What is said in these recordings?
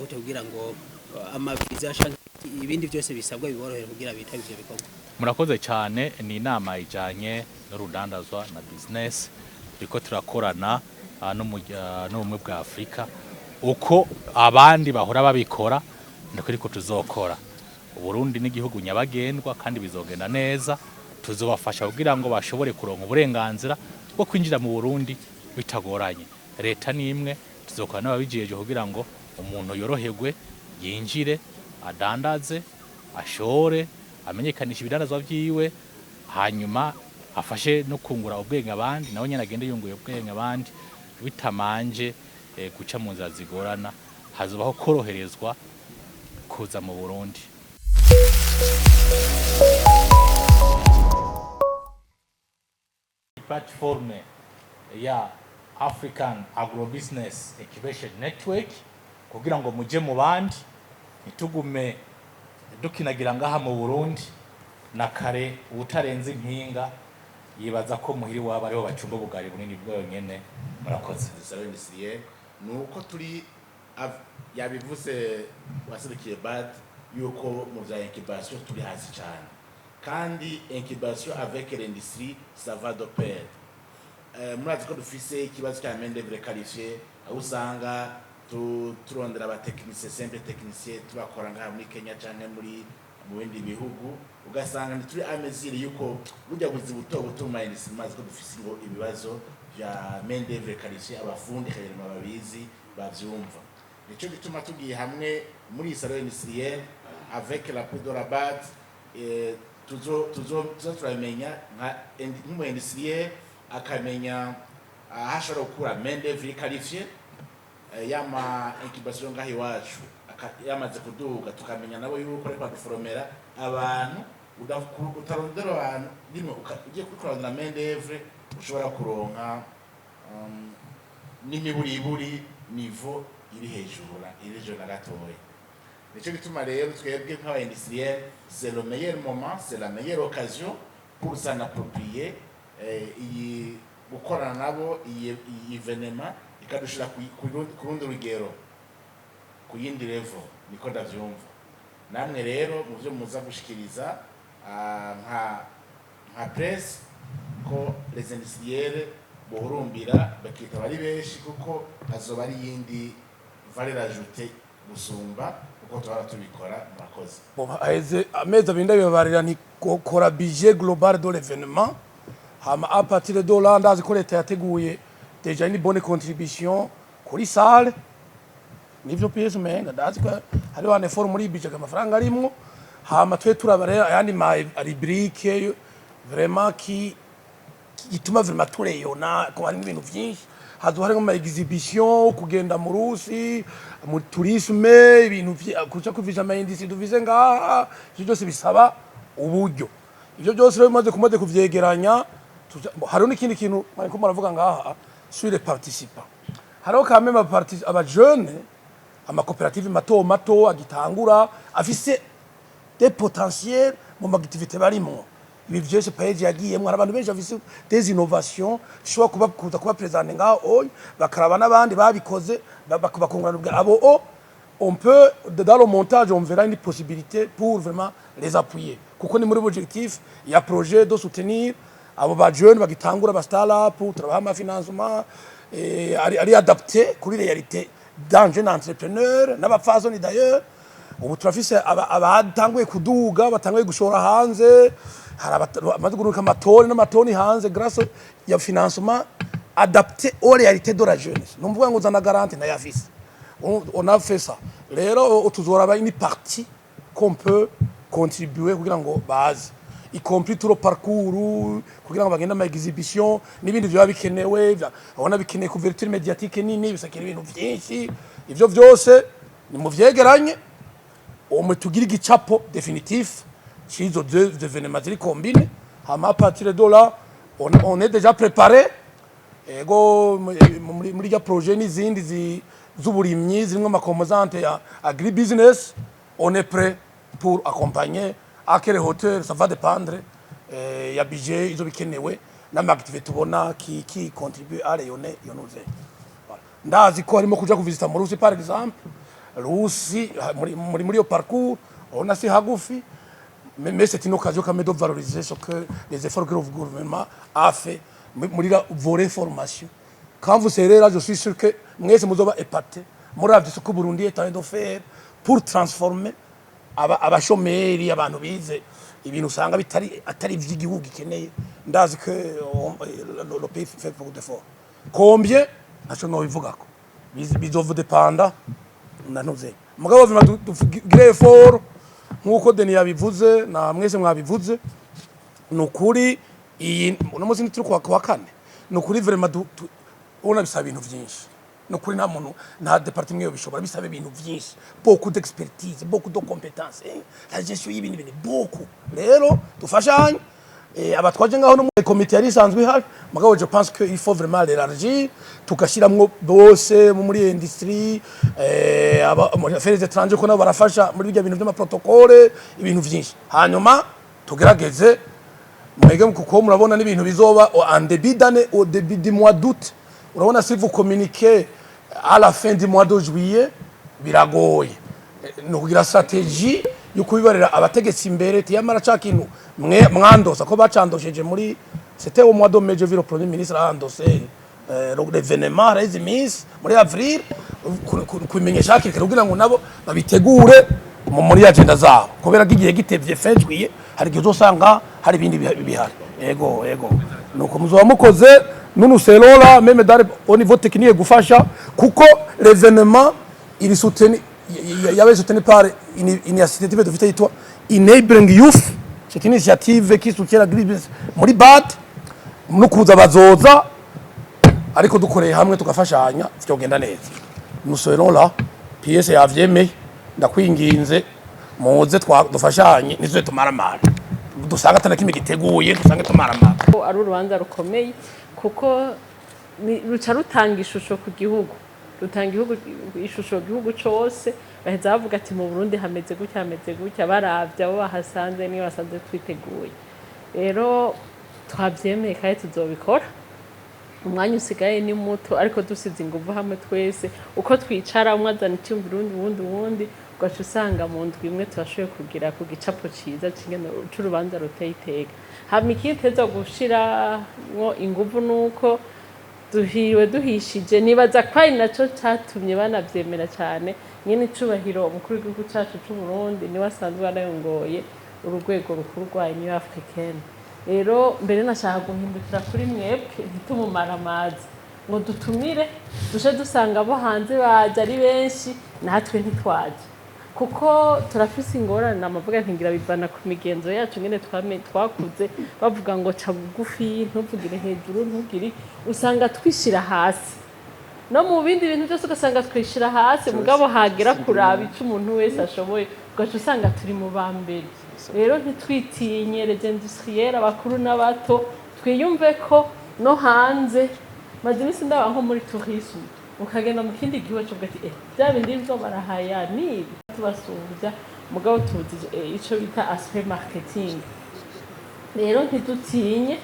gute kugira ngo amaviza shanke ibindi byose bisabwa biborohere kugira bitabe ivyo bikorwa. Murakoze cyane, ni inama ijanye n'urudandazwa na business biko turakorana n'ubumwe bwa Afrika uko abandi bahora babikora ndiko ariko tuzokora. Uburundi n'igihugu nyabagendwa kandi bizogenda neza, tuzobafasha kugira ngo bashobore kuronka uburenganzira bwo kwinjira mu Burundi bitagoranye. Leta nimwe tuzokora n'ababijeje kugira ngo umuntu yoroherwe yinjire adandaze ashore amenyekanisha ibidandazwa vyiwe hanyuma afashe no kungura ubwenge abandi nawe nyene agende yunguye ubwenge abandi bitamanje guca mu nzira zigorana hazobaho koroherezwa kuza mu Burundi. Platform ya African Agrobusiness Incubation Network kugira ngo muje mu bandi nitugume dukinagira ngaha mu Burundi na kare utarenze impinga yibaza ko muhiri waba ariho bacumba bugari bunini bwo nyene. Murakoze Industriel nuko turi yabivuze wasirikiye bad yuko mu bya incubation turi hasi cyane kandi incubation avec l'industrie ça va de pair. Murazi ko dufise ikibazo cya main d'œuvre qualifiée aho usanga turondera abatekinisiye simple technicien tubakora ngaha muri Kenya cyane muri mu bindi bihugu ugasanga turi amezire yuko burya buzi buto butuma industrie maze ko dufise ngo ibibazo vya main d'œuvre qualifiée abafundi kayirima babizi bavyumva. Nico gituma tugiye hamwe muri salon industriel avec la Prix de Rabat tuzo turamenya nk'umu industriel akamenya ahashobora gukura main d'œuvre qualifiée yama incubation ngahi wacu yamaze kuduga tukamenya nabo yuko ariko baduforomera abantu utarondera abantu bimwe ugiye kukorana main d'œuvre ushobora kuronka n'imiburiburi niveau iri hejuru na gatoya. Nico gituma rero twebwe nk'aba industriel c'est le meilleur moment, c'est la meilleure occasion pour s'en approprier iyi gukorana nabo iyi événement ikadushira ku rundi rugero ku yindi level niko ndavyumva. Namwe rero mu byo muza gushikiriza nka presse ko les industriels bohurumbira bakita bari benshi kuko azoba ari yindi valeur ajoutée gusumba uko twara tubikora. Murakoze. Ameza binda bibarira ni kokora budget global de l'événement hama à partir de là ndazi ko leta yateguye déjà une bonne contribution kuri salle nivyo pese menga ndazi ko hari wane forum muri budget amafaranga arimo hama twe turabare ayandi ma rubrique vraiment qui gituma vraiment tureyona ko hari ibintu byinshi hazo hari ma exhibition kugenda mu Rusi mu tourisme ibintu kuca kuvija ama industrie duvize ngaha byose bisaba uburyo ivyo byose rero bimaze kuvyegeranya hari n'ikindi kintu ariko muravuga ngaha sur les participants hariho quand même aba jeunes ama coopérative mato agitangura afise des potentiels mu activité barimo ibi byose page yagiyemo abantu benshi afise des innovations shobora kuba présenter ngaho bakaraba n'abandi babikoze bakungurana abo on peut dans le montage on verra une possibilité pour vraiment les appuyer kuko ni muri objectif ya projet de soutenir abo ba jeunes bagitangura ba start-up travailler ma financement ari adapté kuri réalité d'un jeune entrepreneur n'abafazoni d'ailleurs ubu turafise abatanguye kuduga batanguye gushora hanze amaduguruka n'amatoni hanze grâce ya financement adapté aux réalités de la jeunesse numvuga ngo zana garantie na yafise on a fait ça rero tuzoraba une partie qu'on peut contribuer kugira ngo baze y compris tout le parcours kugira ngo bagenda ama exhibition n'ibindi byo bikenewe abona bikeneye couverture médiatique nini bisakira ibintu byinshi ivyo byose ni mu vyegeranye on tugira igicapo définitif cizo deux événements ziri combine hama à partir de là on est déjà préparé ego muri ya projet n'izindi z'uburimyi zimwe ma composante ya agri business on est prêt pour accompagner à quelle hauteur ça va dépendre ya budget izo bikenewe n'amactivité tubona qui contribue à rayonner iyo nouvelle. Ndazi ko harimo kuja kuvisita mu Rusi par exemple Rusi muri yo parcours on a si hagufi mais c'est une occasion quand même de valoriser ce que les efforts que le gouvernement a fait muri la volet formation. Quand vous serez là, je suis sûr que mwese muzoba épaté muravye ce que Burundi est en train de faire pour transformer abashomeri abantu bize ibintu usanga atari ivy'igihugu gikeneye. Ndazi que le pays fait beaucoup d'efforts. Combien naco nobivugako bizova depanda nanoze mugabo vima tugire effort nkuko Deni yabivuze na mwese mwabivuze nukuri iyi no muzi turi kwa kane nukuri vraiment ubona bisaba ibintu byinshi nukuri nta muntu nta departement yo bishobora bisaba ibintu byinshi beaucoup d'expertise beaucoup de compétences la gestion y'ibintu beaucoup rero dufashanye abatwaje ngaho no mu comité yari isanzwe ihari mugabo je pense que il faut vraiment l'élargir tukashiramwo bose muri industrie affaires étrangères ko nabo barafasha muri bijya bintu by'ama protocole ibintu byinshi hanyuma tugerageze mwege kuko murabona n'ibintu bizoba en début d'année au début du mois d'août urabona si vous communiquez à la fin du mois de juillet biragoye no kugira stratégie yuko bibarira abategetsi imbere tiyamara cakintu mwandosa ko bacandosheje muri c'était au mois de mai je vu le premier ministre a endossé l'événement les miss muri avril kumenyesha hakiri kugira ngo nabo babitegure muri agenda zabo kubera gigiye gitevye fin juillet hari gizo sanga hari ibindi bihari ego nuko muzoba mukoze nous serons là même au niveau technique gufasha kuko l'événement il soutenu il y avait soutenu par une initiative de Vita Enabling Youth. C'est une initiative qui soutient la business muri BAD no kuza bazoza ariko dukoreye hamwe tukafashanya cyogenda neza. Nous serons là PS yavyemeye ndakwinginze muze dufashanye nizo tumaramara dusanga tanakime giteguye dusanga tumaramara ari urubanza rukomeye kuko ruca rutanga ishusho ku gihugu rutanga ishusho gihugu cyose baheza bavuga ati mu Burundi hameze gutya baravye abo bahasanze niyo basanze twiteguye rero twavyemeye kandi tuzobikora umwanya usigaye ni muto ariko dusize inguvu hamwe twese uko twicara umwazana icyumviro ubundi ugaca usanga mu ndwi imwe turashoboye kugira ku gicapo ciza kingene c'urubanza ruteye iteka hama ikiteza gushiramwo inguvu nuko duhishije nibaza ko ari naco catumye banavyemera cyane nyene icubahiro umukuru w'igihugu cacu c'u Burundi ni wasanzwe barayongoye urugwego rukuru rwa Union Africaine rero mbere nashaka guhindukira kuri mwebwe ntitumumara amazi ngo dutumire dushe dusanga abo hanze baje ari benshi natwe ntitwaje kuko turafise ingorane amavuga ntingira bivana ku migenzo yacu ngene twakuze bavuga ngo ca bugufi ntuvugire hejuru ntugiri usanga twishira hasi no mu bindi bintu byose ugasanga twishira hasi mugabo hagera kuraba ico umuntu wese ashoboye ugaca usanga turi mu bambere rero ntitwitinye les industriels abakuru n'abato twiyumve ko no hanze maze imisi ndaba nko muri tourisme ukagenda mu kindi gihugu cyo gati bya bindi byo barahaya ni tubasumbya mugabo tuzi ico bita aspect marketing rero ntidutinye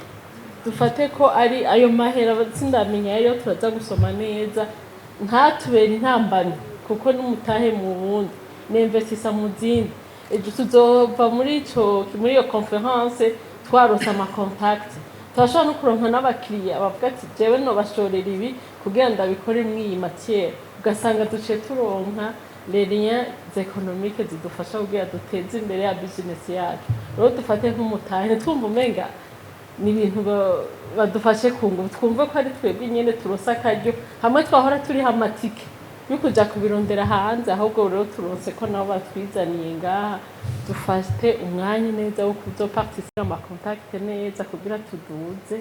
dufate ko ari ayo mahera sindamenya yo turaza gusoma neza ntatubera intambane kuko n'umutahe mu bundi n'investisa mu zindi tuzova muri iyo conference twarose ama contact turashobora no kuronka n'abakiriya bavuga ati jewe no bashorera ibi kugira ngo ndabikore mw'iyi matière ugasanga duce turonka les liens économiques zidufasha kugira duteze imbere ya business yacu rero dufate nk'umutahe twumva umenga ni ibintu badufashe kungu twumve ko ari twebwe nyene turosa akaryo hamwe twahora turi hamatike yo kuja kubirondera hanze ahubwo rero turonse ko nabo batwizaniye ngaha dufate umwanya neza wo kuzoparticiper ama contact neza kugira tuduze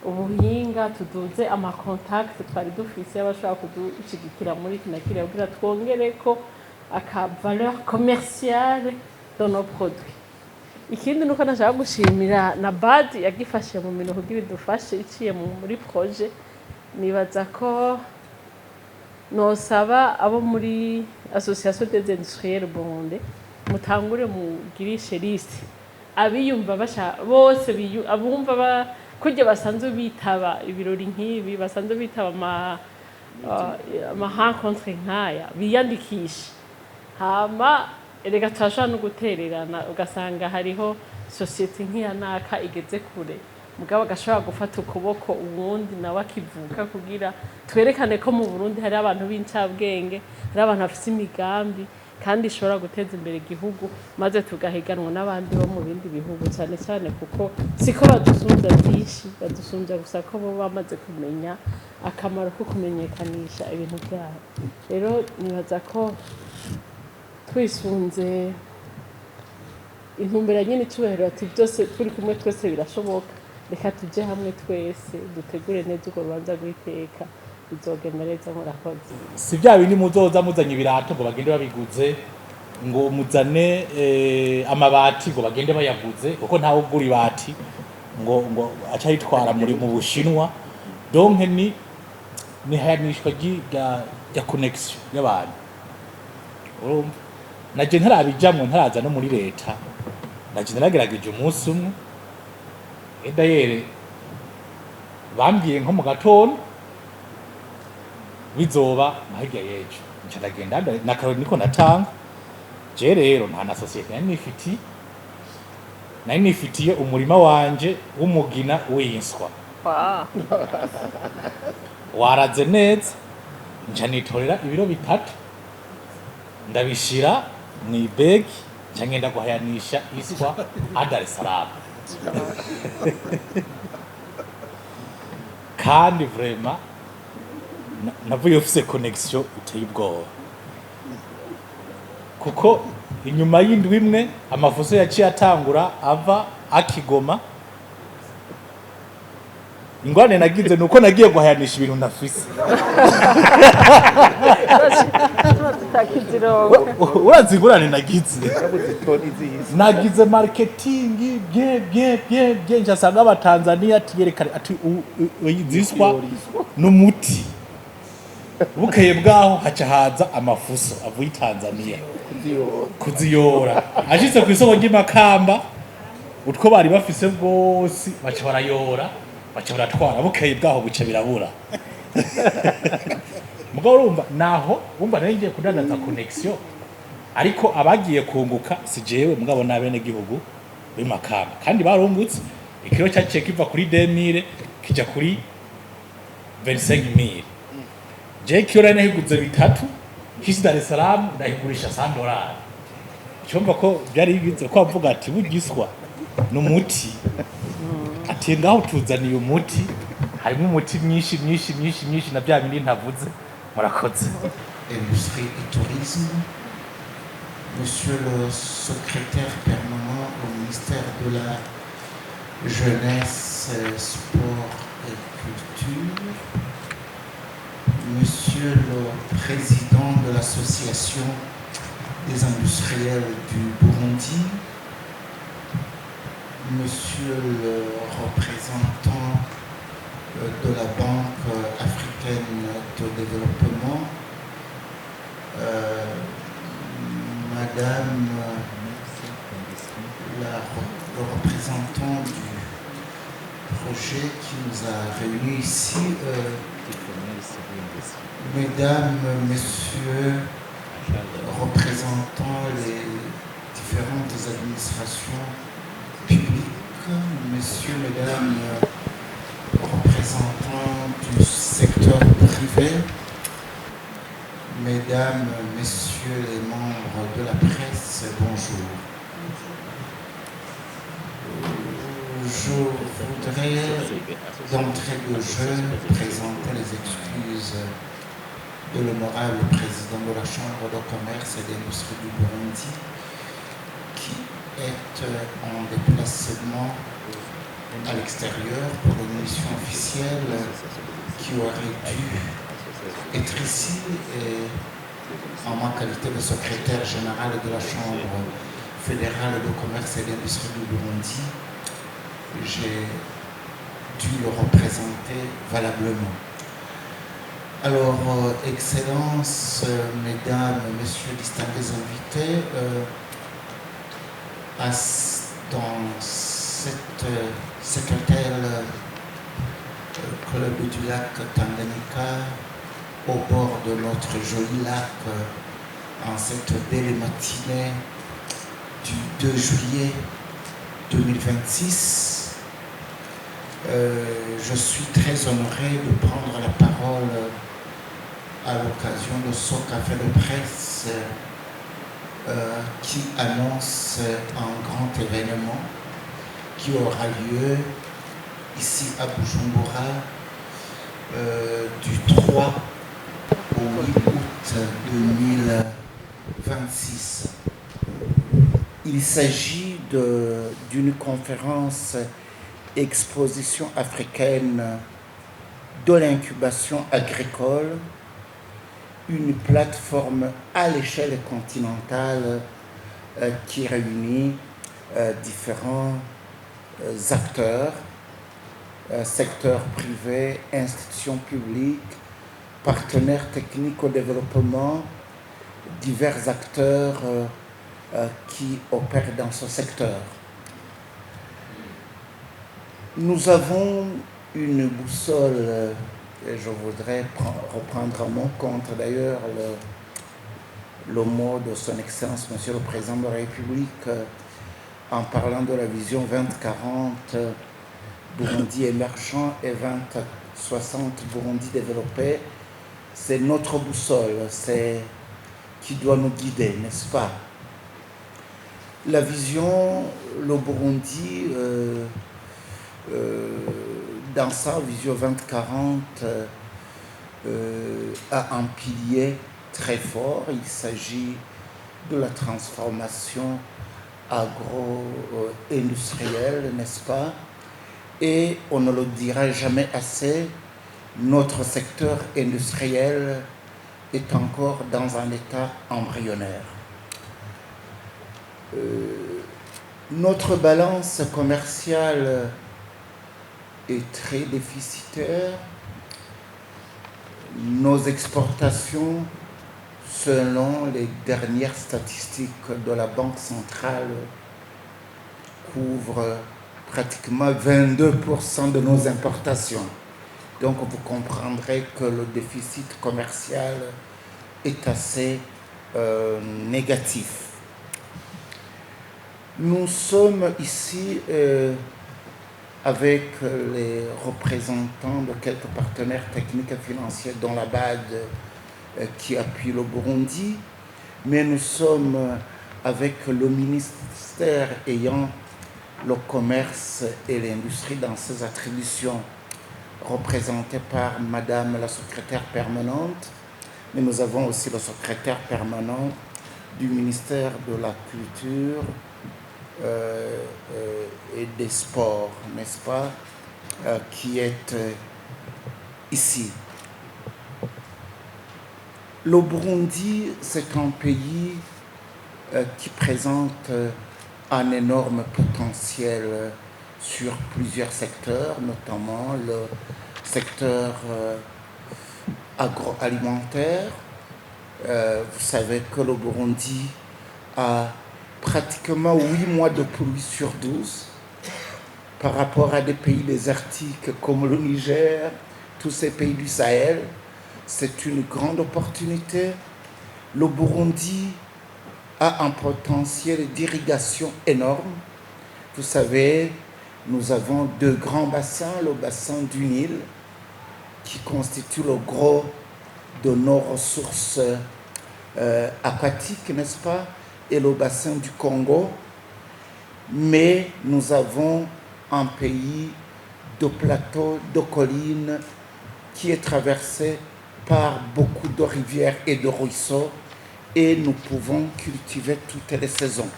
ubuhinga tuduze ama contact twari dufise abashaka kudushigikira muri kinakira kugira twongere ko aka valeur commerciale dans nos produits. Ikindi nuko nashaka gushimira na BAD yagifashe mu minwe kugira idufashe iciye muri projet nibaza ko nosaba abo muri association des industriels Burundi mutangure mugirishe liste abiyumva basha bose abumva kujye basanzwe bitaba ibirori nkibi basanzwe bitaba amahankontre nk'aya biyandikishe hama erega turashobora no gutererana ugasanga hariho sosiyete nk'iya naka igeze kure mugabo agashobora gufata ukuboko uwundi nawe akivuka kugira twerekane ko mu Burundi hari abantu b'incabwenge hari abantu bafite imigambi kandi ishobora guteza imbere igihugu maze tugahiganwa n'abandi bo mu bindi bihugu cyane cyane kuko siko badusunza byinshi badusunza gusa ko bo bamaze kumenya akamaro ko kumenyekanisha ibintu byabo rero nibaza ko twisunze intumbero nyine cyubahiro ati byose turi kumwe twese birashoboka reka tujye hamwe twese dutegure neza urwo rubanza rw'iteka bizogenda neza murakoze si bya bindi muzoza muzanye ibirato ngo bagende babiguze ngo muzane amabati ngo bagende bayaguze kuko ntawe ugura ibati ngo aca yitwara muri mu Bushinwa donc ni hayanishwa ya connection y'abantu urumva naje ntarabijamwe ntaraza no muri leta naje naragerageje umunsi umwe edayere bambwiye nko mu gatondo bizoba mahirya yejo ncandagenda na karori niko natanga je rero nta na societe nari nifitiye umurima wanje w'umugina w'inswa waraze neza nca nitorera ibiro bitatu ndabishira mu ibegi nca ngenda guhayanisha iswa a Dar es Salaam kandi vraiment navuye ufise connection iteye ubwoba kuko inyuma y'indwi imwe amafuso yaciye atangura ava akigoma ingwane nagize nuko nagiye guhayanisha ibintu ntafise urazigurane nagize marketing bye njasanga abatanzania tiyerekane ati uyiziswa n'umuti bukeye bwaho haca haza amafuso avuye Tanzania kuziyora ashitse ku isoko ry'Imakamba utwo bari bafise bwose baca barayora baca baratwara bukeye bwaho buce birabura mugabo urumva naho wumva nari ngiye kudandaza connection ariko abagiye kunguka si jewe mugabo nabene gihugu b'Imakamba kandi barungutse ikiro cyaciye kiva kuri 2000 kija kuri 25000 je kiyo nahiguze bitatu kisi Dar es Salaam ndahigurisha $100 cyumva ko byari bigize ko avuga ati bugiswa n'umuti ati ngaho tuzaniye umuti harimo umuti myinshi na bya bindi ntavuze murakoze. Industrie et tourisme, monsieur le secrétaire permanent au ministère de la Jeunesse, Sport et Culture, monsieur le président de l'association des industriels du Burundi, monsieur le représentant de la Banque africaine de développement, madame le représentant du projet qui nous a réunis ici, mesdames, messieurs, représentant les différentes administrations publiques, messieurs, mesdames, représentants du secteur privé, mesdames, messieurs les membres de la presse, bonjour. Je voudrais d'entrée de jeu présenter les excuses de l'honorable président de la Chambre de commerce et d'industrie du Burundi qui est en déplacement à l'extérieur pour une mission officielle qui aurait dû être ici, et en ma qualité de secrétaire général de la Chambre fédérale de commerce et d'industrie du Burundi, j'ai dû le représenter valablement. Alors, Excellences, Mesdames, Messieurs, distingués invités, dans cette secrétaire Club du lac Tanganyika, au bord de notre joli lac en cette belle matinée du 2 juillet 2026. Je suis très honoré de prendre la parole à l'occasion de ce café de presse qui annonce un grand événement qui aura lieu ici à Bujumbura du 3 au 8 août 2026. Il s'agit d'une conférence exposition africaine de l'incubation agricole, une plateforme à l'échelle continentale qui réunit différents acteurs, secteur privé, institutions publiques, partenaires techniques au développement, divers acteurs qui opèrent dans ce secteur. Nous avons une boussole, et je voudrais reprendre à mon compte d'ailleurs le mot de son Excellence, Monsieur le Président de la République, en parlant de la vision 2040, Burundi émergent et 2060, Burundi développé. C'est notre boussole, c'est qui doit nous guider, n'est-ce pas? La vision, le Burundi, dans sa vision 2040, a un pilier très fort. Il s'agit de la transformation agro-industrielle, n'est-ce pas? Et on ne le dira jamais assez, notre secteur industriel est encore dans un état embryonnaire. Notre balance commerciale est très déficitaire. Nos exportations, selon les dernières statistiques de la Banque centrale, couvrent pratiquement 22% de nos importations. Donc vous comprendrez que le déficit commercial est assez négatif. Nous sommes ici avec les représentants de quelques partenaires techniques et financiers, dont la BAD qui appuie le Burundi, mais nous sommes avec le ministère ayant le commerce et l'industrie dans ses attributions, représenté par Madame la secrétaire permanente, mais nous avons aussi le secrétaire permanent du ministère de la Culture et des Sports, n'est-ce pas, qui est ici. Le Burundi, c'est un pays qui présente un énorme potentiel sur plusieurs secteurs, notamment le secteur agroalimentaire. Vous savez que le Burundi a pratiquement 8 mois de pluie sur 12 par rapport à des pays désertiques comme le Niger, tous ces pays du Sahel. C'est une grande opportunité. Le Burundi a un potentiel d'irrigation énorme. Vous savez, nous avons 2 grands bassins, le bassin du Nil, qui constitue le gros de nos ressources aquatiques, n'est-ce pas, et le bassin du Congo. Mais nous avons un pays de plateaux, de collines, qui est traversé par beaucoup de rivières et de ruisseaux, et nous pouvons cultiver toutes les saisons.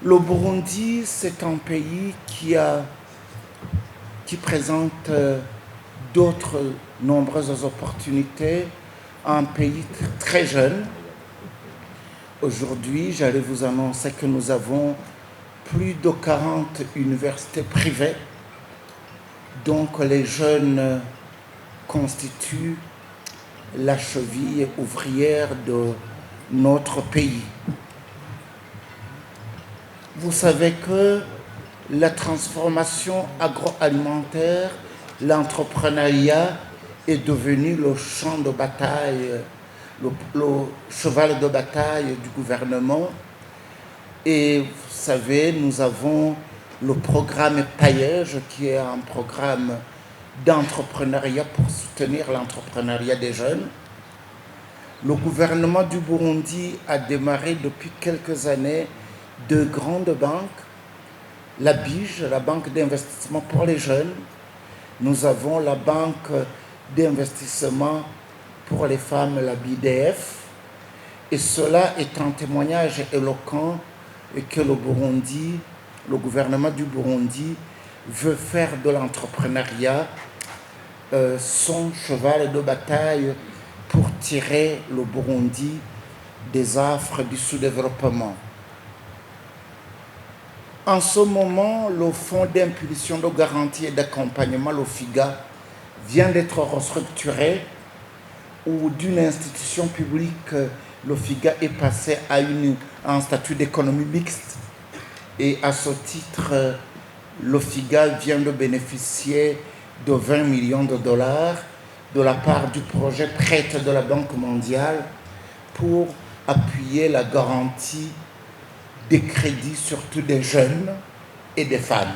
Le Burundi, c'est un pays qui présente d'autres nombreuses opportunités, un pays très jeune. Aujourd'hui, j'allais vous annoncer que nous avons plus de 40 universités privées, donc les jeunes constituent la cheville ouvrière de notre pays. Vous savez que la transformation agroalimentaire, l'entrepreneuriat est devenu le champ de bataille, le cheval de bataille du gouvernement. Et vous savez, nous avons le programme Paillage, qui est un programme d'entrepreneuriat pour soutenir l'entrepreneuriat des jeunes. Le gouvernement du Burundi a démarré depuis quelques années de grandes banques. La BIJ, la banque d'investissement pour les jeunes. Nous avons la banque d'investissement pour les femmes, la BIDF. Et cela est un témoignage éloquent que le Burundi, le gouvernement du Burundi veut faire de l'entrepreneuriat son cheval de bataille pour tirer le Burundi des affres du sous-développement. En ce moment, le Fonds d'impulsion de garantie et d'accompagnement, le FIGA, vient d'être restructuré, où d'une institution publique, le FIGA est passé à un statut d'économie mixte. Et à ce titre, le FIGA vient de bénéficier de 20 millions de dollars de la part du projet Prête de la Banque mondiale pour appuyer la garantie des crédits, surtout des jeunes et des femmes.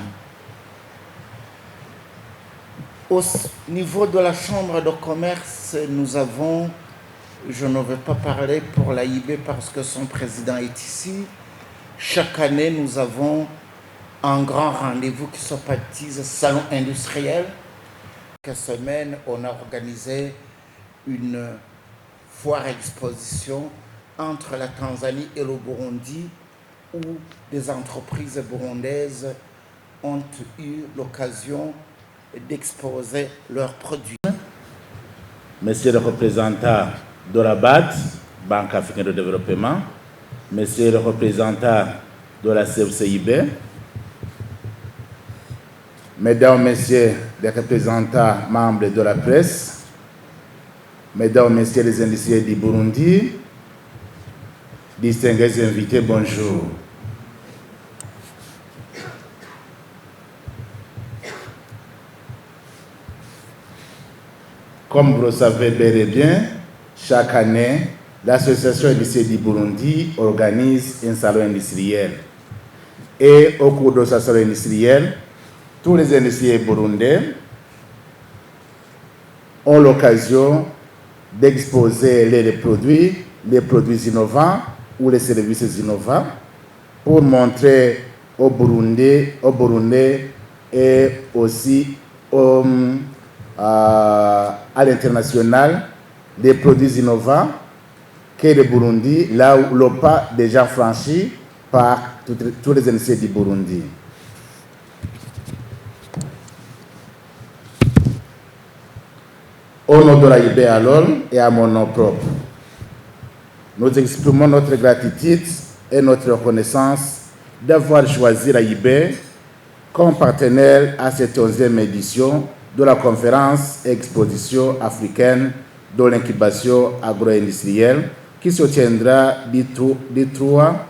Au niveau de la Chambre de commerce, nous avons, je ne vais pas parler pour l'AIB parce que son président est ici, chaque année nous avons un grand rendez-vous qui se baptise Salon industriel. Cette semaine, on a organisé une foire-exposition entre la Tanzanie et le Burundi, où des entreprises burundaises ont eu l'occasion d'exposer leurs produits. Monsieur le représentant de la BAD, Banque africaine de développement, Monsieur le représentant de la CFCIB, Mesdames, Messieurs les représentants membres de la presse, Mesdames, Messieurs les industriels du Burundi, distingués invités, bonjour. Comme vous le savez bel et bien, chaque année, l'Association industrielle du Burundi organise un salon industriel. Et au cours de ce salon industriel, tous les industriels burundais ont l'occasion d'exposer les produits innovants ou les services innovants pour montrer aux Burundais et aussi à l'international des produits innovants que le Burundi, là où le pas déjà franchi par tous les industriels du Burundi. Au nom de l'AIB alors et à mon nom propre, nous exprimons notre gratitude et notre reconnaissance d'avoir choisi l'AIB comme partenaire à cette 11e édition de la conférence et exposition africaine de l'incubation agro-industrielle qui se tiendra du 3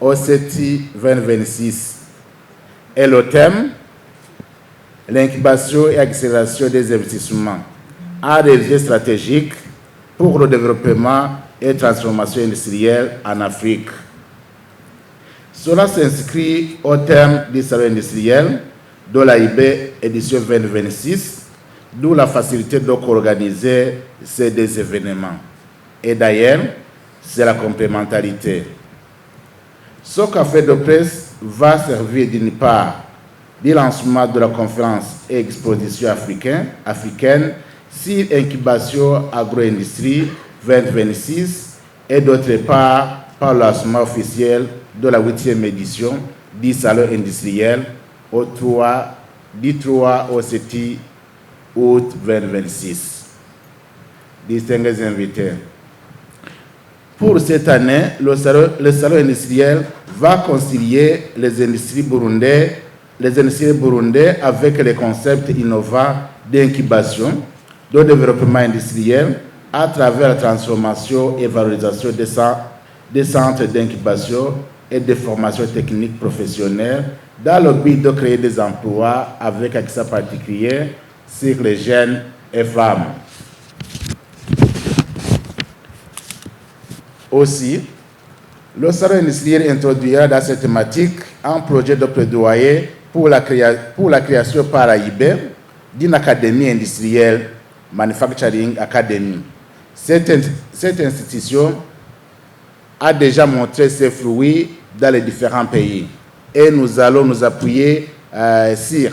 au 7 2026. Et le thème, l'incubation et accélération des investissements à des leviers stratégiques pour le développement et transformation industrielle en Afrique. Cela s'inscrit au thème du salon industriel de l'AIB édition 2026, d'où la facilité de co-organiser ces deux événements. Et d'ailleurs, c'est la complémentarité. Ce café de presse va servir d'une part du lancement de la conférence et exposition africaine sur incubation agro-industrie 2026 et d'autre part par le lancement officiel de la 8e édition du salon industriel du 3 au 7 août 2026. Distingués invités, pour cette année, le salon industriel va concilier les industries burundais avec les concepts innovants d'incubation, de développement industriel à travers la transformation et valorisation des centres d'incubation et de formation technique professionnelle dans le but de créer des emplois avec accès particulier sur les jeunes et femmes. Aussi, le salon industriel introduira dans cette thématique un projet de plaidoyer pour la création par AIB d'une académie industrielle, Manufacturing Academy. Cette institution a déjà montré ses fruits dans les différents pays et nous allons nous appuyer sur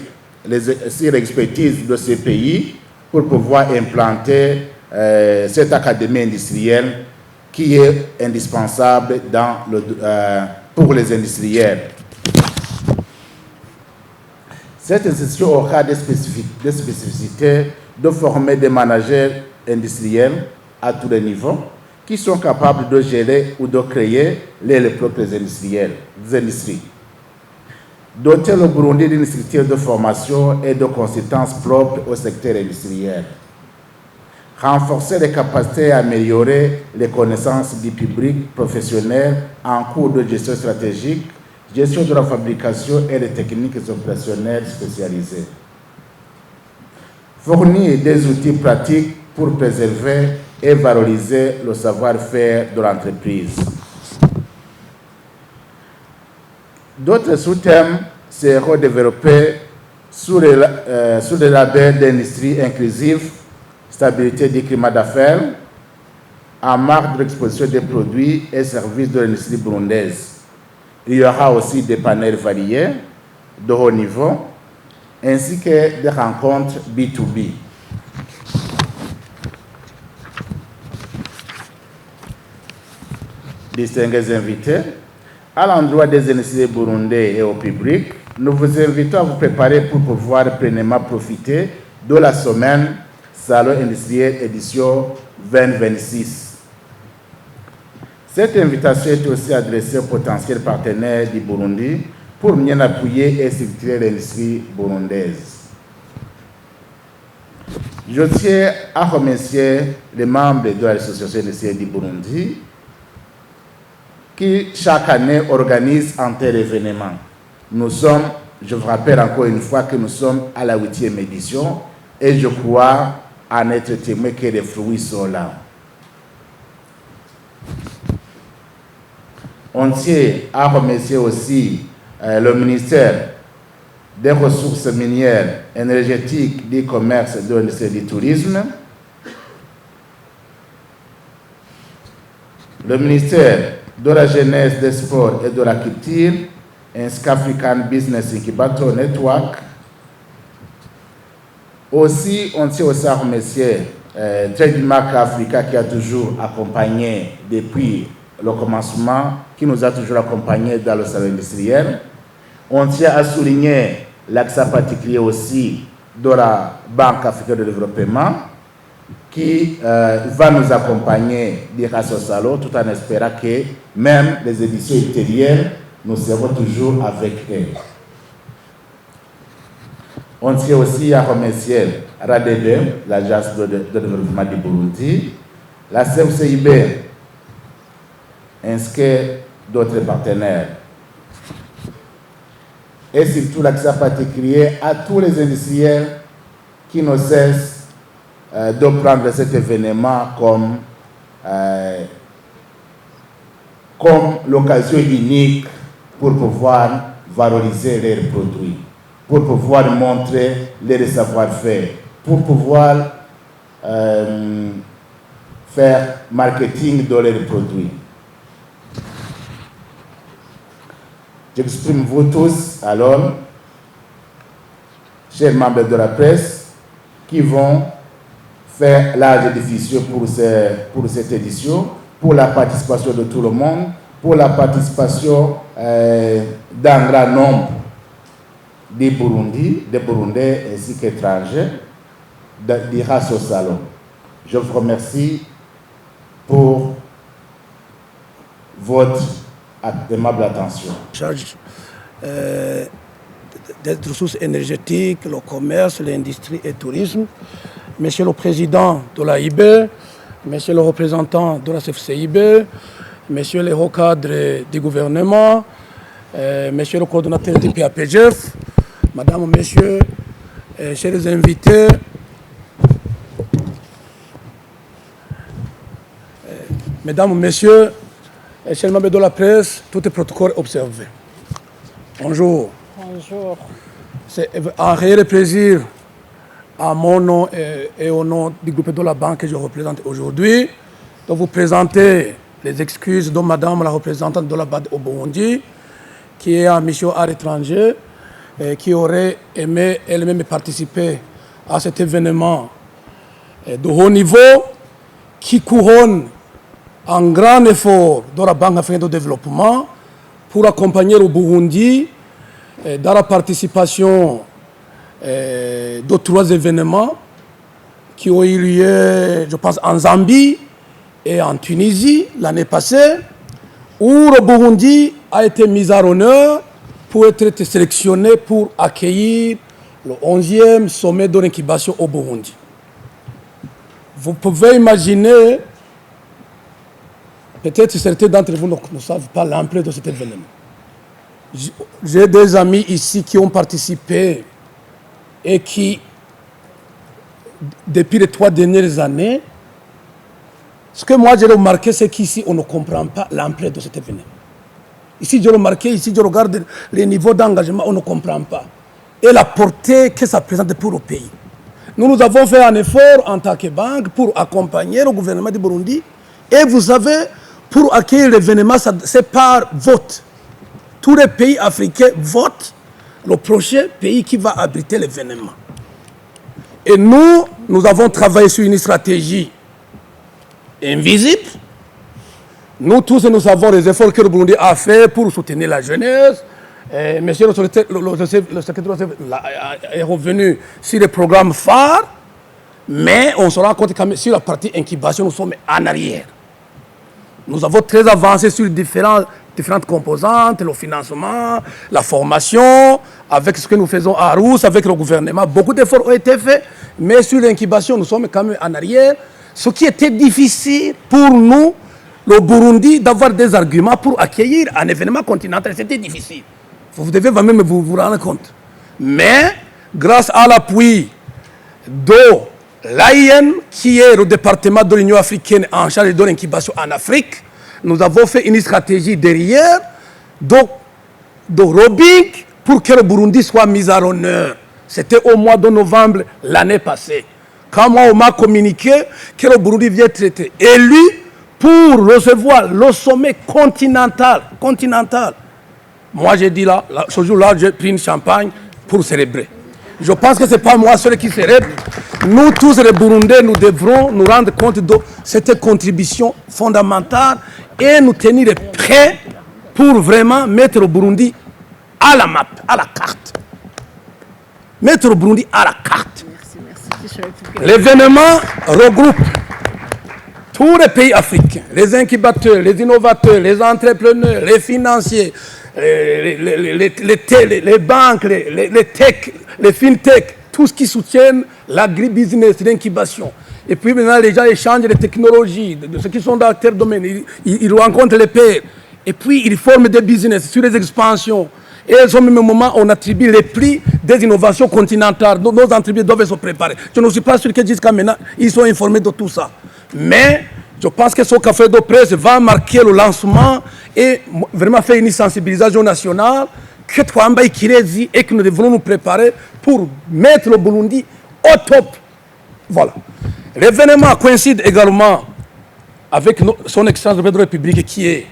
l'expertise de ces pays pour pouvoir implanter cette académie industrielle qui est indispensable pour les industriels. Cette institution aura des spécificités de former des managers industriels à tous les niveaux qui sont capables de gérer ou de créer les propres industries. Doter le Burundi d'une structure de formation et de consultance propres au secteur industriel. Renforcer les capacités et améliorer les connaissances du public professionnel en cours de gestion stratégique, gestion de la fabrication et des techniques opérationnelles spécialisées. Fournir des outils pratiques pour préserver et valoriser le savoir-faire de l'entreprise. D'autres sous-thèmes seront développés sous le label d'industrie inclusive, stabilité du climat d'affaires, en marque de l'exposition des produits et services de l'industrie burundaise. Il y aura aussi des panels variés de haut niveau, ainsi que des rencontres B2B. Distingués invités, à l'endroit des industries burundais et au public, nous vous invitons à vous préparer pour pouvoir pleinement profiter de la semaine Salon industriel édition 2026. Cette invitation est aussi adressée aux potentiels partenaires du Burundi pour mieux appuyer et structurer l'industrie burundaise. Je tiens à remercier les membres de l'Association industrielle du Burundi qui chaque année organise un tel événement. Nous sommes, je vous rappelle encore une fois que nous sommes à la 8e édition et je crois en être témoin que les fruits sont là. On tient à remercier aussi le ministère des Ressources minières, énergétiques, du commerce, de l'industrie du tourisme, le ministère de la jeunesse, des sports et de la culture, ainsi qu'African Business Incubator Network. Aussi, on tient aussi à remercier Trademark Africa qui a toujours accompagné depuis le commencement, qui nous a toujours accompagnés dans le salon industriel. On tient à souligner l'accès particulier aussi de la Banque africaine de développement qui va nous accompagner durant ce salon, tout en espérant que même les éditions ultérieures, nous serons toujours avec eux. On tient aussi à remercier RADD, l'Agence de développement du Burundi, la CFCIB, ainsi que d'autres partenaires. Et surtout l'accès particulier à tous les industriels qui ne cessent de prendre cet événement comme l'occasion unique pour pouvoir valoriser leurs produits, pour pouvoir montrer leur savoir-faire, pour pouvoir faire marketing de leurs produits. J'exprime vous tous, alors, chers membres de la presse, qui vont faire large diffusion pour cette édition, pour la participation de tout le monde, pour la participation d'un grand nombre des Burundais ainsi qu'étrangers durant ce salon. Je vous remercie pour votre aimable attention. Charge des ressources énergétiques, le commerce, l'industrie et le tourisme. Monsieur le Président de l'AIB, Monsieur le représentant de la CFCIB, Monsieur les hauts cadres du gouvernement, Monsieur le coordonnateur du PAPGF, Madame, Messieurs, chers invités, Mesdames, Messieurs, et chers membres de la presse, tout est protocole observé. Bonjour. Bonjour. C'est un réel plaisir à mon nom et au nom du groupe de la banque que je représente aujourd'hui de vous présenter les excuses de Madame la représentante de la BAD au Burundi qui est en mission à l'étranger et qui aurait aimé elle-même participer à cet événement de haut niveau qui couronne un grand effort de la Banque africaine de développement pour accompagner le Burundi dans la participation de 3 événements qui ont eu lieu, je pense, en Zambie et en Tunisie l'année passée, où le Burundi a été mis à l'honneur pour être sélectionné pour accueillir le 11e sommet de l'incubation au Burundi. Vous pouvez imaginer, peut-être certains d'entre vous ne savent pas l'ampleur de cet événement. J'ai des amis ici qui ont participé et qui, depuis les 3 dernières années, ce que moi j'ai remarqué, c'est qu'ici, on ne comprend pas l'ampleur de cet événement. Ici, j'ai remarqué, ici, je regarde les niveaux d'engagement, on ne comprend pas. Et la portée que ça présente pour le pays. Nous avons fait un effort en tant que banque pour accompagner le gouvernement du Burundi. Et vous savez, pour accueillir l'événement, c'est par vote. Tous les pays africains votent le prochain pays qui va abriter l'événement. Et nous avons travaillé sur une stratégie invisible. Nous tous, nous savons les efforts que le Burundi a fait pour soutenir la jeunesse. Monsieur le secrétaire est revenu sur les programmes phares, mais on se rend compte que sur la partie incubation, nous sommes en arrière. Nous avons très avancé sur différentes composantes, le financement, la formation, avec ce que nous faisons à Rousse, avec le gouvernement. Beaucoup d'efforts ont été faits, mais sur l'incubation, nous sommes quand même en arrière. Ce qui était difficile pour nous, le Burundi, d'avoir des arguments pour accueillir un événement continental. C'était difficile. Vous devez même vous rendre compte. Mais, grâce à l'appui de l'AIN, qui est le département de l'Union africaine en charge de l'incubation en Afrique, nous avons fait une stratégie derrière de lobbying pour que le Burundi soit mis à l'honneur. C'était au mois de novembre l'année passée. Quand moi, on m'a communiqué que le Burundi vient être élu pour recevoir le sommet continental. Moi, j'ai dit là, ce jour-là, j'ai pris une champagne pour célébrer. Je pense que ce n'est pas moi seul qui célèbre. Nous tous, les Burundais, nous devrons nous rendre compte de cette contribution fondamentale et nous tenir prêts pour vraiment mettre le Burundi à la map, à la carte. Mettre le Burundi à la carte. L'événement regroupe tous les pays africains, les incubateurs, les innovateurs, les entrepreneurs, les financiers, les banques, les tech, les fintech, tout ce qui soutient l'agribusiness, l'incubation. Et puis maintenant, les gens échangent les technologies, de ceux qui sont dans tel domaine, ils rencontrent les pairs. Et puis, ils forment des business sur les expansions. Et au même moment, on attribue les prix des innovations continentales. Nos entreprises doivent se préparer. Je ne suis pas sûr que jusqu'à maintenant, ils sont informés de tout ça. Mais je pense que ce café de presse va marquer le lancement et vraiment faire une sensibilisation nationale que Twamba Kirezi et que nous devons nous préparer pour mettre le Burundi au top. Voilà. L'événement coïncide également avec son excellence de la République qui est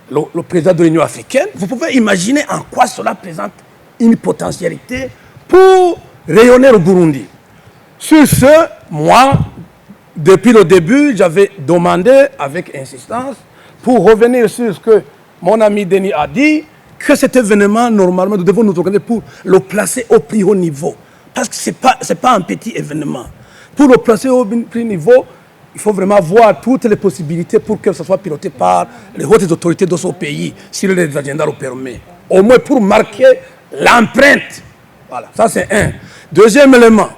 le président de l'Union africaine. Vous pouvez imaginer en quoi cela présente une potentialité pour rayonner le Burundi. Sur ce, moi, depuis le début, j'avais demandé avec insistance, pour revenir sur ce que mon ami Denis a dit, que cet événement, normalement, nous devons nous organiser pour le placer au plus haut niveau. Parce que ce n'est pas un petit événement. Pour le placer au plus haut niveau, il faut vraiment voir toutes les possibilités pour que ce soit piloté par les hautes autorités de ce pays, si les agendas le permettent. Au moins pour marquer l'empreinte. Voilà, ça c'est un. Deuxième élément,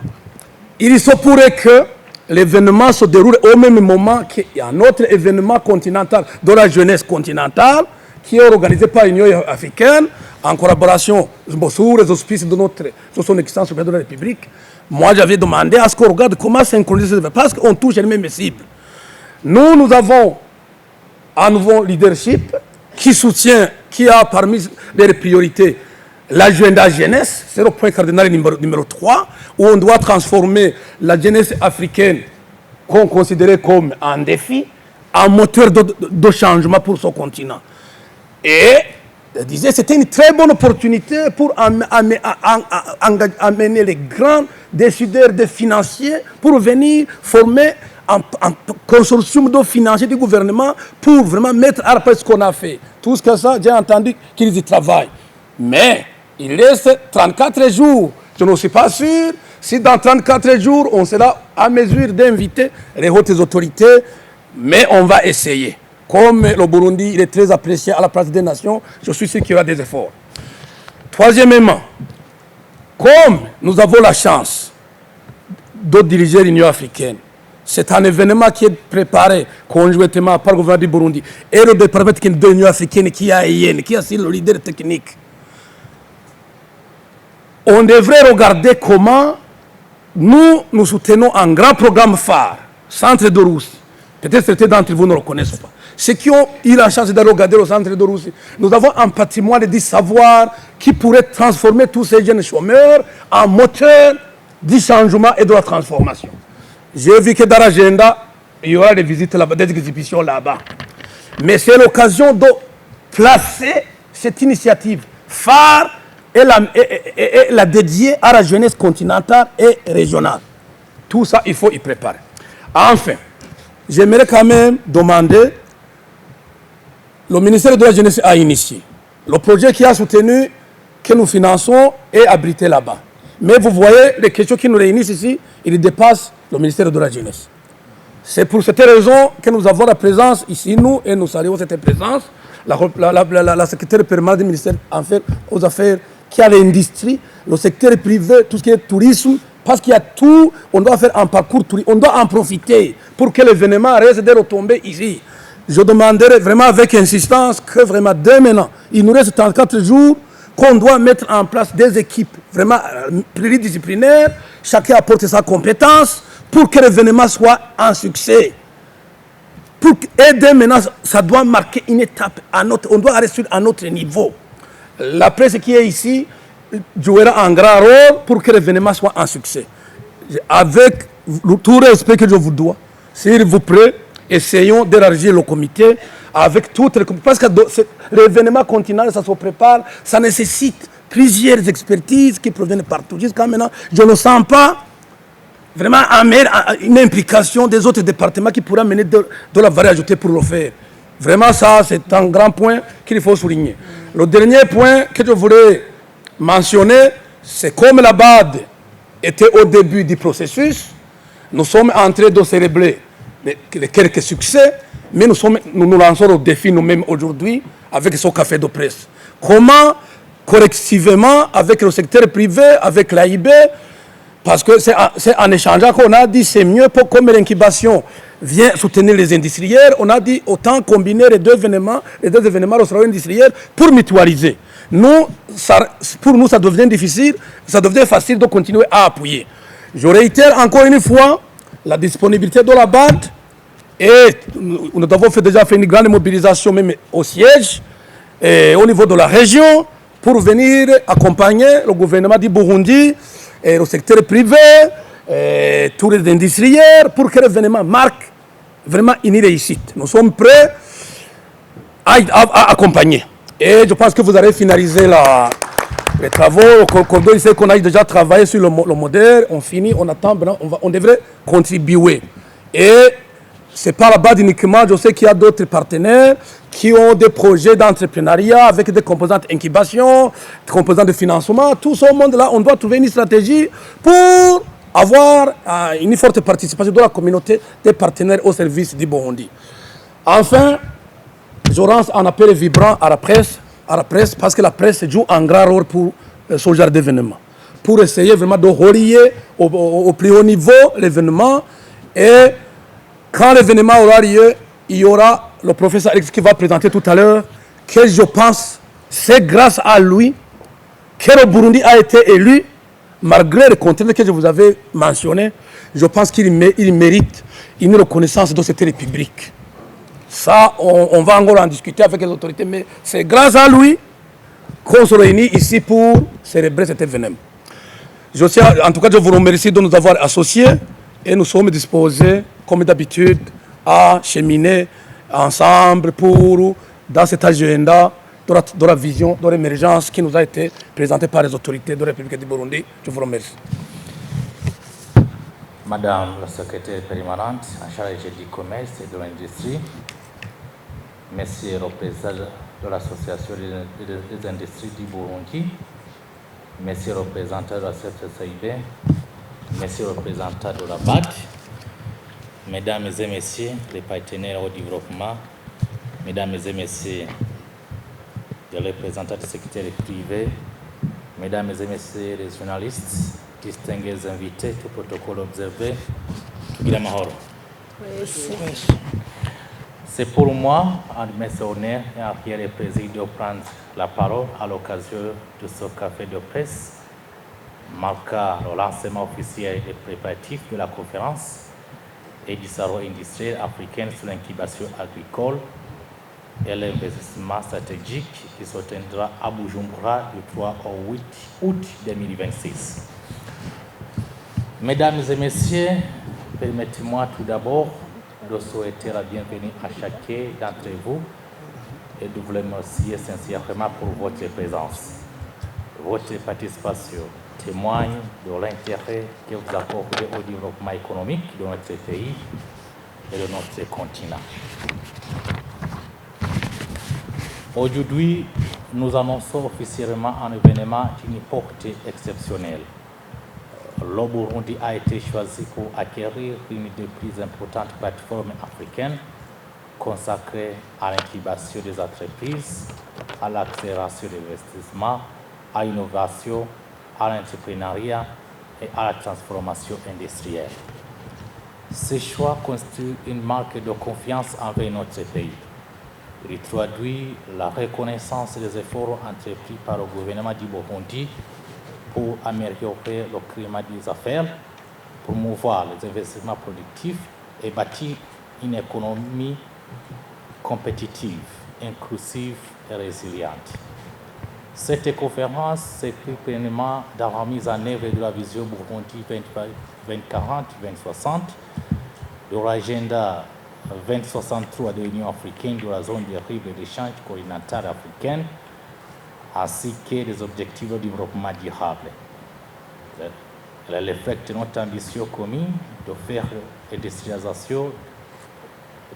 il se pourrait que l'événement se déroule au même moment qu'il y a un autre événement continental de la jeunesse continentale qui est organisé par l'Union africaine en collaboration sous les auspices de son excellence de la République. Moi, j'avais demandé à ce qu'on regarde comment synchroniser, parce qu'on touche les mêmes cibles. Nous avons un nouveau leadership qui soutient, qui a parmi les priorités l'agenda jeunesse, c'est le point cardinal numéro 3, où on doit transformer la jeunesse africaine qu'on considérait comme un défi, un moteur de changement pour son continent. Et je disais, c'était une très bonne opportunité pour amener les grands décideurs des financiers pour venir former un consortium de financiers du gouvernement pour vraiment mettre à place ce qu'on a fait. Tout ce que ça, j'ai entendu qu'ils y travaillent. Mais il reste 34 jours. Je ne suis pas sûr si dans 34 jours, on sera à mesure d'inviter les hautes autorités, mais on va essayer. Comme le Burundi, il est très apprécié à la place des nations, je suis sûr qu'il y aura des efforts. Troisièmement, comme nous avons la chance de diriger l'Union africaine, c'est un événement qui est préparé conjointement par le gouvernement du Burundi et le département de l'Union africaine qui a le leader technique. On devrait regarder comment nous soutenons un grand programme phare, Centre de Russie. Peut-être certains d'entre vous ne le connaissent pas. Ceux qui ont eu la chance de regarder le Centre de Russie, nous avons un patrimoine de savoir qui pourrait transformer tous ces jeunes chômeurs en moteur du changement et de la transformation. J'ai vu que dans l'agenda, il y aura des visites là-bas, des exhibitions là-bas. Mais c'est l'occasion de placer cette initiative phare et la dédier à la jeunesse continentale et régionale. Tout ça, il faut y préparer. Enfin, j'aimerais quand même demander, le ministère de la Jeunesse a initié. Le projet qui a soutenu, que nous finançons, est abrité là-bas. Mais vous voyez, les questions qui nous réunissent ici, ils dépassent le ministère de la Jeunesse. C'est pour cette raison que nous avons la présence ici, nous, et nous saluons cette présence, la secrétaire permanente du ministère aux Affaires, qui a l'industrie, le secteur privé, tout ce qui est tourisme, parce qu'il y a tout, on doit faire un parcours touristique, on doit en profiter pour que l'événement reste de retomber ici. Je demanderai vraiment avec insistance que vraiment dès maintenant, il nous reste 34 jours, qu'on doit mettre en place des équipes vraiment pluridisciplinaires, chacun apporte sa compétence pour que l'événement soit un succès. Et dès maintenant, ça doit marquer une étape, on doit aller sur un autre niveau. La presse qui est ici jouera un grand rôle pour que l'événement soit un succès. Avec tout le respect que je vous dois, s'il vous plaît, essayons d'élargir le comité avec toutes les... Parce que l'événement continental, ça se prépare, ça nécessite plusieurs expertises qui proviennent partout. Jusqu'à maintenant, je ne sens pas vraiment une implication des autres départements qui pourraient amener de la valeur ajoutée pour le faire. Vraiment, ça, c'est un grand point qu'il faut souligner. Le dernier point que je voulais mentionner, c'est comme la BAD était au début du processus, nous sommes en train de célébrer quelques succès, mais nous lançons le défi nous-mêmes aujourd'hui avec ce café de presse. Comment, collectivement, avec le secteur privé, avec l'AIB, parce que c'est en échangeant qu'on a dit c'est mieux pour comme l'incubation vient soutenir les industriels, on a dit autant combiner les deux événements au salon industriel pour mutualiser. Pour nous, ça devient difficile, ça devient facile de continuer à appuyer. Je réitère encore une fois la disponibilité de la BAD et nous avons déjà fait une grande mobilisation même au siège et au niveau de la région pour venir accompagner le gouvernement du Burundi et le secteur privé, et tous les industriels pour que l'événement marque vraiment une réussite. Nous sommes prêts à accompagner. Et je pense que vous allez finaliser les travaux. Le Cordo, il sait qu'on a déjà travaillé sur le modèle. On finit, on attend, on devrait contribuer. Et ce n'est pas là-bas uniquement. Je sais qu'il y a d'autres partenaires qui ont des projets d'entrepreneuriat avec des composantes incubation, des composantes de financement. Tout ce monde-là, on doit trouver une stratégie pour avoir une forte participation de la communauté des partenaires au service du Burundi. Enfin, je lance un appel vibrant à la presse parce que la presse joue un grand rôle pour ce genre d'événement. Pour essayer vraiment de relier au plus haut niveau l'événement. Et quand l'événement aura lieu, il y aura le professeur Alex qui va présenter tout à l'heure, que je pense, c'est grâce à lui que le Burundi a été élu, malgré les contraintes que je vous avais mentionnées. Je pense qu'il mérite une reconnaissance de cette République. Ça, on va encore en discuter avec les autorités, mais c'est grâce à lui qu'on se réunit ici pour célébrer cet événement. En tout cas, je vous remercie de nous avoir associés et nous sommes disposés, comme d'habitude, à cheminer ensemble dans cet agenda de la vision de l'émergence qui nous a été présentée par les autorités de la République du Burundi. Je vous remercie. Madame la secrétaire permanente en charge du commerce et de l'industrie, Monsieur le représentant de l'Association des industries du Burundi, Monsieur le représentant de la CFCIB, Monsieur le représentant de la BAD, Mesdames et Messieurs les partenaires au développement, Mesdames et Messieurs les représentants du secteur privé, Mesdames et Messieurs les journalistes, distingués invités, tout protocole observé, c'est pour moi un immense honneur et un fier plaisir de prendre la parole à l'occasion de ce café de presse marquant le lancement officiel et préparatif de la conférence et du salon industriel africain sur l'incubation agricole et l'investissement stratégique qui se tiendra à Bujumbura du 3 au 8 août 2026. Mesdames et Messieurs, permettez-moi tout d'abord de souhaiter la bienvenue à chacun d'entre vous et de vous remercier sincèrement pour votre présence. Votre participation témoigne de l'intérêt que vous accordez au développement économique de notre pays et de notre continent. Aujourd'hui, nous annonçons officiellement un événement d'une portée exceptionnelle. Le Burundi a été choisi pour acquérir une des plus importantes plateformes africaines consacrée à l'incubation des entreprises, à l'accélération des investissements, à l'innovation, à l'entrepreneuriat et à la transformation industrielle. Ce choix constitue une marque de confiance envers notre pays. Il traduit la reconnaissance des efforts entrepris par le gouvernement du Burundi pour améliorer le climat des affaires, promouvoir les investissements productifs et bâtir une économie compétitive, inclusive et résiliente. Cette conférence s'inscrit pleinement dans la mise en œuvre de la vision Burundi 2040-2060, de l'agenda 2063 de l'Union africaine de la zone de libre d'échange continentale africaine, ainsi que des objectifs de développement durable. Elle reflète notre ambition commune de faire industrialisation,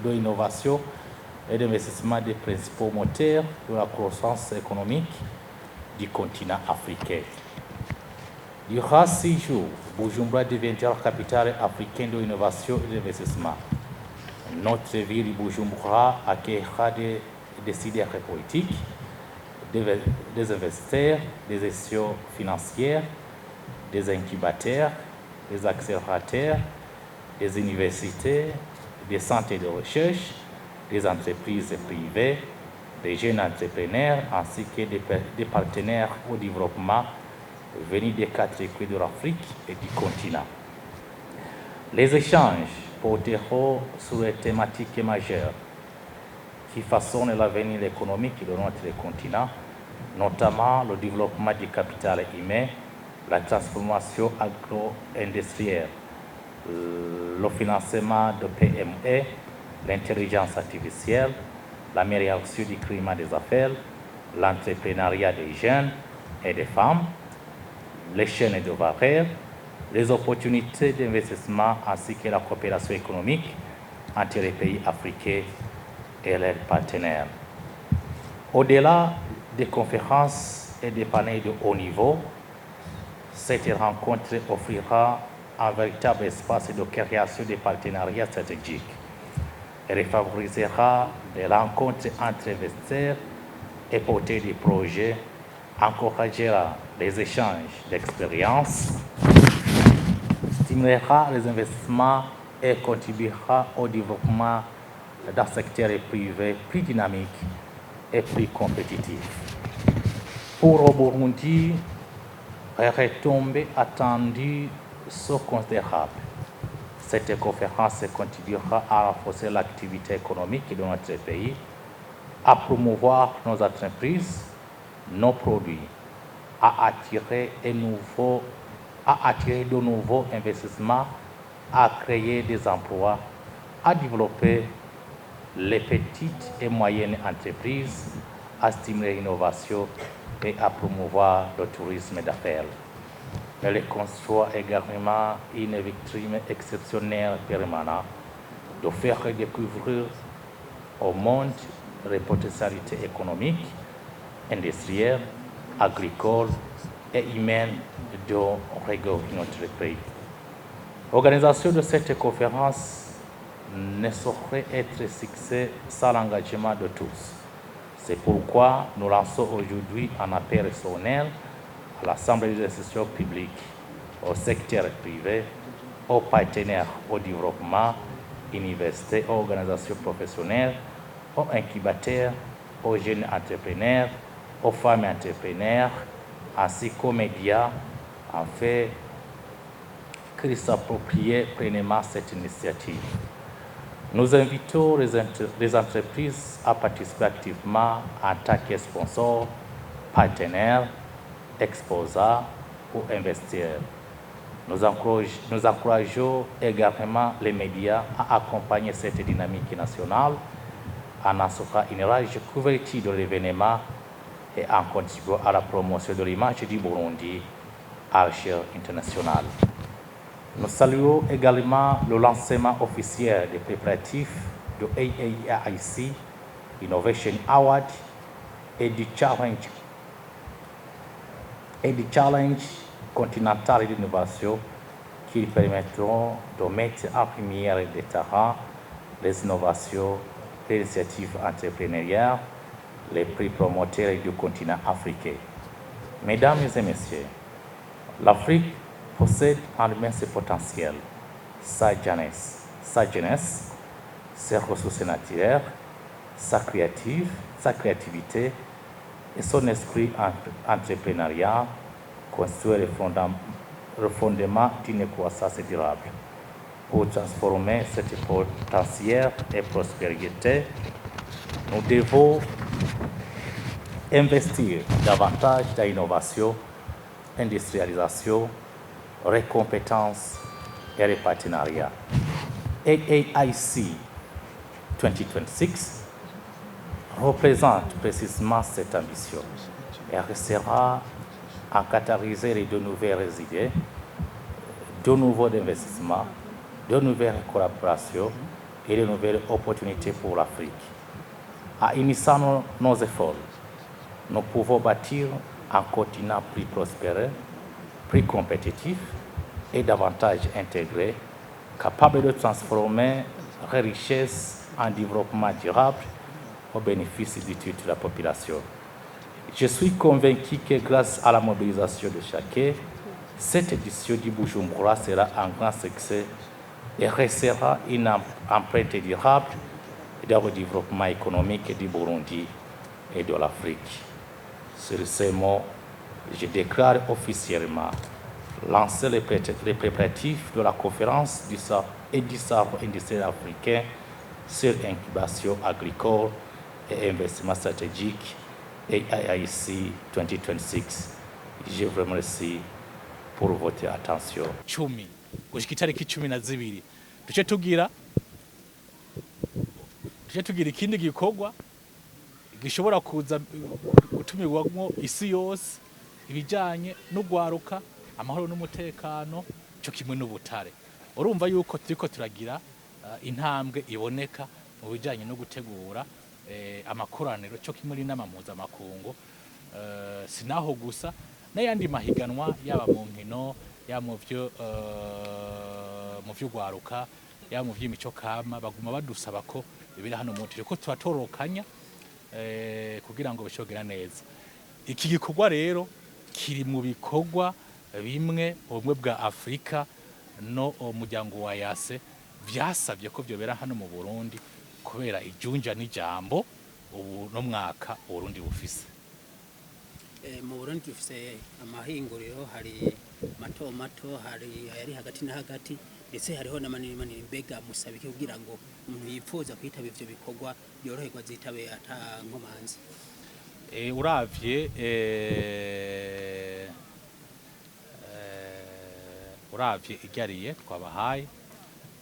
de l'innovation et d'investissement des principaux moteurs de la croissance économique du continent africain. Durant 6 jours, Bujumbura deviendra la capitale africaine de l'innovation et de l'investissement. Notre ville Bujumbura accueillera des décideurs politiques, des investisseurs, des institutions financières, des incubateurs, des accélérateurs, des universités, des centres de recherche, des entreprises privées, des jeunes entrepreneurs ainsi que des partenaires au développement venus des 4 coins de l'Afrique et du continent. Les échanges porteront sur les thématiques majeures qui façonnent l'avenir économique de notre continent, notamment le développement du capital humain, la transformation agro-industrielle, le financement de PME, l'intelligence artificielle, l'amélioration du climat des affaires, l'entrepreneuriat des jeunes et des femmes, les chaînes de valeur, les opportunités d'investissement ainsi que la coopération économique entre les pays africains et leurs partenaires. Au-delà des conférences et des panels de haut niveau, cette rencontre offrira un véritable espace de création de partenariats stratégiques. Elle favorisera des rencontres entre investisseurs et porteurs de projets, encouragera les échanges d'expériences, stimulera les investissements et contribuera au développement d'un secteur privé plus dynamique et plus compétitif. Pour le Burundi, les retombées attendues sont considérables. Cette conférence contribuera à renforcer l'activité économique de notre pays, à promouvoir nos entreprises, nos produits, à attirer de nouveaux investissements, à créer des emplois, à développer les petites et moyennes entreprises, à stimuler l'innovation et à promouvoir le tourisme d'affaires. Elle conçoit également une vitrine exceptionnelle permanente de faire découvrir au monde les potentialités économiques, industrielles, agricoles et humaines de notre pays. L'organisation de cette conférence ne saurait être succès sans l'engagement de tous. C'est pourquoi nous lançons aujourd'hui un appel solennel à l'Assemblée des institutions publiques, au secteur privé, aux partenaires au développement, universités, aux organisations professionnelles, aux incubateurs, aux jeunes entrepreneurs, aux femmes entrepreneurs, ainsi qu'aux médias, afin qu'ils s'approprient pleinement cette initiative. Nous invitons les entreprises à participer activement en tant que sponsors, partenaires, exposants ou investisseurs. Nous encourageons également les médias à accompagner cette dynamique nationale en assurant une large couverture de l'événement et en contribuant à la promotion de l'image du Burundi à l'échelle internationale. Nous saluons également le lancement officiel des préparatifs de AAIC Innovation Award et du Challenge continental d'innovation qui permettront de mettre en lumière des terrains les innovations, les initiatives entrepreneuriales, les prix promoteurs du continent africain. Mesdames et messieurs, l'Afrique possède en lui-même ses potentiels, sa jeunesse, ses ressources naturelles, sa créativité et son esprit entrepreneurial construire le fondement d'une croissance durable. Pour transformer cette potentiel et prospérité, nous devons investir davantage dans l'innovation, industrialisation, les compétences et les partenariats. AAIC 2026 représente précisément cette ambition. Elle sera à catalyser de nouvelles idées, de nouveaux investissements, de nouvelles collaborations et de nouvelles opportunités pour l'Afrique. En unissant nos efforts, nous pouvons bâtir un continent plus prospère, plus compétitif et davantage intégré, capable de transformer les richesses en développement durable au bénéfice de toute la population. Je suis convaincu que grâce à la mobilisation de chacun, cette édition du Bujumbura sera un grand succès et restera une empreinte durable dans le développement économique du Burundi et de l'Afrique. Sur ces mots, je déclare officiellement lancer les préparatifs de la conférence du Sahara et du Sahara industriel africain sur incubation agricole et investissement stratégique AAIC 2026. Je vous remercie pour votre attention. Chumi gushika itariki 12 duce tugira ikindi gikorwa gishobora kuza gutumirwamo isi yose ibijanye n'ugwaruka amahoro n'umutekano cyo kimwe n'ubutare. Urumva yuko turiko turagira intambwe iboneka mu bijanye no gutegura amakoraniro cyo kimwe n'inama mpuzamakungu, sinaho gusa n'ayandi mahiganwa yaba mu nkino ya mu vy'ugwaruka ya mu vy'imico kama baguma badusaba ko bibiri hano mu tire ko turatorokanya kugira ngo bishogera neza. Iki gikorwa rero kiri mu bikorwa bimwe ubumwe bwa Afrika no umuryango wa yase vyasabye ko byobera hano mu Burundi kubera ijunja n'ijambo ubu no mwaka Burundi bufise. Mu Burundi dufise amahinguriro hari mato hari ayari hagati na hagati ndetse hariho n'amanini manini mbega musabike kugira ngo umuntu yipfuza kwitaba ivyo bikorwa yoroherwa zitabe ata nkomanzi. Uravye iryariye twabahaye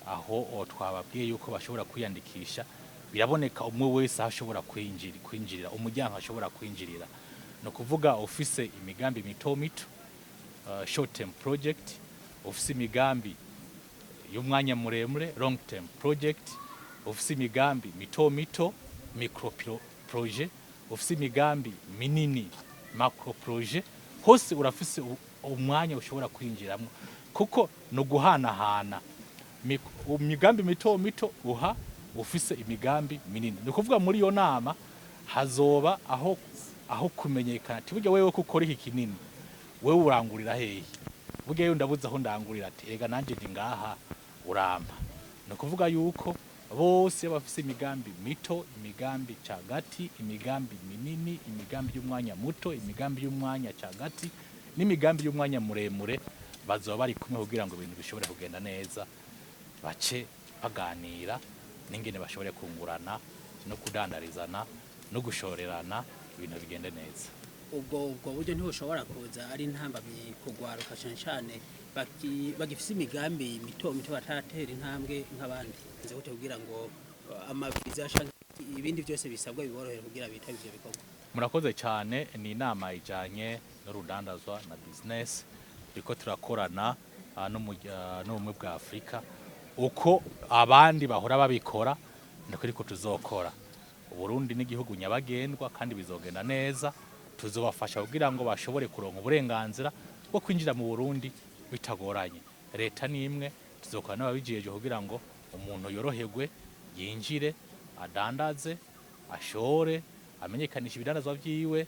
aho twababwiye yuko bashobora kwiyandikisha, biraboneka umwe wese ashobora kwinjirira umuryango ashobora kwinjirira, no kuvuga ufise imigambi mito mito, short term project, ufise imigambi y'umwanya muremure long term project, ufise imigambi mito mito micro projet, ufise imigambi minini macro projet, hose urafise umwanya ushobora kwinjiramo kuko no guhanahana imigambi mito mito uha ufise imigambi minini. Ni kuvuga muri iyo nama hazoba aho kumenyekana ati burya wewe kukora iki kinini wewe urangurira hehe, burya yo ndabuza aho ndangurira ati ega nanje ndi ngaha uramba. Ni kuvuga yuko bose bafise imigambi mito, imigambi cagati, imigambi minini, imigambi y'umwanya muto, imigambi y'umwanya cagati n'imigambi y'umwanya muremure, bazoba bari kumwe kugira ngo ibintu bishobore kugenda neza, bace baganira n'ingene bashobore kungurana no kudandarizana no gushorerana ibintu bigende neza. Ubwo buryo ntibushobora kuza ari intambamyi kugwaruka cyane bagifise imigambi mito mito batatera intambwe nk'abandi, nze gute kugira ngo amaviza ibindi byose bisabwa biborohere kugira bitabe ivyo bikorwa. Murakoze cyane, ni inama ijanye n'urudandazwa na business, biko turakorana n'ubumwe bwa Afrika uko abandi bahora babikora niko ariko tuzokora. Uburundi n'igihugu nyabagendwa kandi bizogenda neza, tuzobafasha kugira ngo bashobore kuronka uburenganzira bwo kwinjira mu Burundi bitagoranye. Leta nimwe tuzokora n'ababijiyeje kugira ngo umuntu yoroherwe yinjire, adandaze, ashore, amenyekanisha ibidandazwa vyiwe,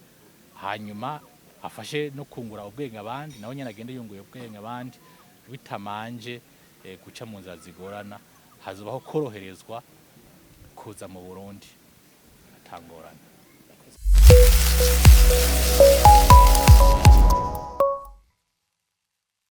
hanyuma afashe no kungura ubwenge abandi, nawe nyene agende yunguye ubwenge abandi, bitamanje guca mu nzira zigorana. Hazobaho koroherezwa kuza mu Burundi atangorana.